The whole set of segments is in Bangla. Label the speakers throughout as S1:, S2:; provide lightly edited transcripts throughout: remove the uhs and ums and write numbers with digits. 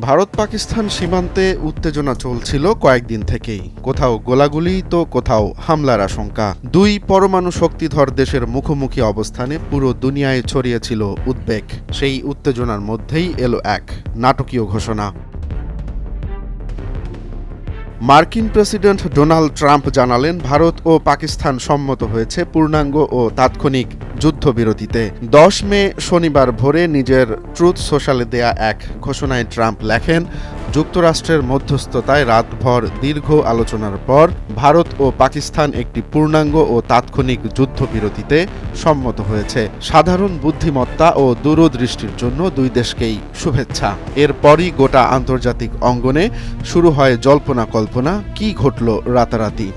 S1: ভারত পাকিস্তান সীমান্তে উত্তেজনা চলছিল কয়েকদিন থেকেই। কোথাও গোলাগুলি তো কোথাও হামলার আশঙ্কা। দুই পরমাণু শক্তিধর দেশের মুখোমুখি অবস্থানে পুরো দুনিয়ায় ছড়িয়েছিল উদ্বেগ। সেই উত্তেজনার মধ্যেই এলো এক নাটকীয় ঘোষণা। মার্কিন প্রেসিডেন্ট ডোনাল্ড ট্রাম্প জানালেন, ভারত ও পাকিস্তান সম্মত হয়েছে পূর্ণাঙ্গ ও তাৎক্ষণিক যুদ্ধবিরতিতে। 10 মে শনিবার ভোরে নিজের ট্রুথ সোশ্যালে দেয়া এক ঘোষণায় ট্রাম্প লেখেন, যুক্তরাষ্ট্রের মধ্যস্থতায় রাতভর দীর্ঘ আলোচনার পর ভারত ও পাকিস্তান একটি পূর্ণাঙ্গ ও তাৎক্ষণিক যুদ্ধবিরতিতে সম্মত হয়েছে। সাধারণ বুদ্ধিমত্তা ও দূরদৃষ্টির জন্য দুই দেশকেই শুভেচ্ছা। এরপরই গোটা আন্তর্জাতিক অঙ্গনে শুরু হয় জল্পনা কল্পনা, কি ঘটল রাতারাতি।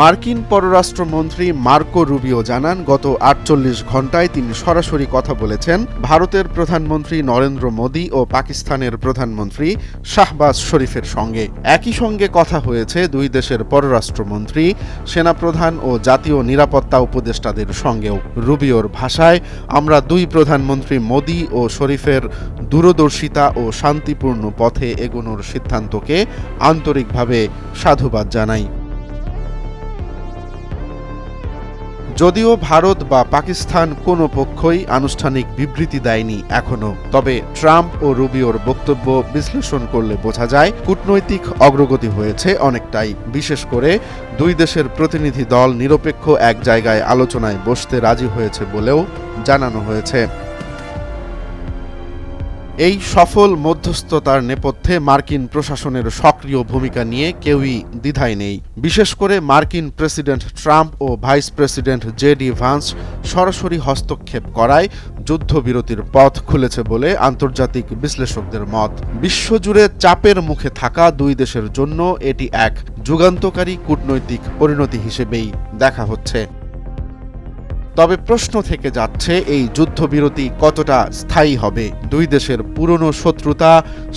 S1: মার্কিন পররাষ্ট্রমন্ত্রী মার্কো রুবিও জানান, গত 48 ঘণ্টায় তিনি সরাসরি কথা বলেছেন ভারতের প্রধানমন্ত্রী নরেন্দ্র মোদী ও পাকিস্তানের প্রধানমন্ত্রী শাহবাজ শরীফের সঙ্গে। একই সঙ্গে কথা হয়েছে দুই দেশের পররাষ্ট্রমন্ত্রী, সেনাপ্রধান ও জাতীয় নিরাপত্তা উপদেষ্টাদের সঙ্গেও। রুবিওর ভাষায়, আমরা দুই প্রধানমন্ত্রী মোদী ও শরীফের দূরদর্শিতা ও শান্তিপূর্ণ পথে এগোনোর সিদ্ধান্তকে আন্তরিকভাবে সাধুবাদ জানাই। যদিও ভারত বা পাকিস্তান কোনো পক্ষই আনুষ্ঠানিক বিবৃতি দেয়নি এখনো, তবে ট্রাম্প ও রুবিওর বক্তব্য বিশ্লেষণ করলে বোঝা যায় কূটনৈতিক অগ্রগতি হয়েছে অনেকটাই। বিশেষ করে দুই দেশের প্রতিনিধি দল নিরপেক্ষ এক জায়গায় আলোচনায় বসতে রাজি হয়েছে বলেও জানানো হয়েছে। এই সফল মধ্যস্থতার নেপথ্যে মার্কিন প্রশাসনের সক্রিয় ভূমিকা নিয়ে কেউই দ্বিধায় নেই। বিশেষ করে মার্কিন প্রেসিডেন্ট ট্রাম্প ও ভাইস প্রেসিডেন্ট জেডি ভান্স সরাসরি হস্তক্ষেপ করায় যুদ্ধবিরতির পথ খুলেছে বলে আন্তর্জাতিক বিশ্লেষকদের মত। বিশ্বজুড়ে চাপের মুখে থাকা দুই দেশের জন্য এটি এক যুগান্তকারী কূটনৈতিক পরিণতি হিসেবেই দেখা হচ্ছে। তবে প্রশ্ন থেকে যাচ্ছে, এই যুদ্ধবিরতি কতটা স্থায়ী হবে? দুই দেশের পুরনো শত্রুতা,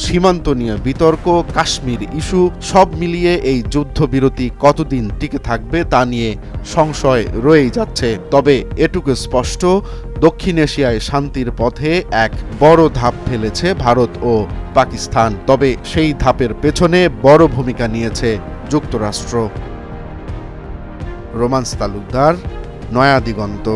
S1: সীমান্ত নিয়ে বিতর্ক, কাশ্মীর ইস্যু সব মিলিয়ে এই যুদ্ধবিরতি কতদিন টিকে থাকবে তা নিয়ে সংশয় রয়েই যাচ্ছে। তবে এটুকু স্পষ্ট, দক্ষিণ এশিয়ায় শান্তির পথে এক বড় ধাপ ফেলেছে ভারত ও পাকিস্তান। তবে সেই ধাপের পেছনে বড় ভূমিকা নিয়েছে যুক্তরাষ্ট্র। রোমান্স তালুকদার, নয়া দিগন্ত।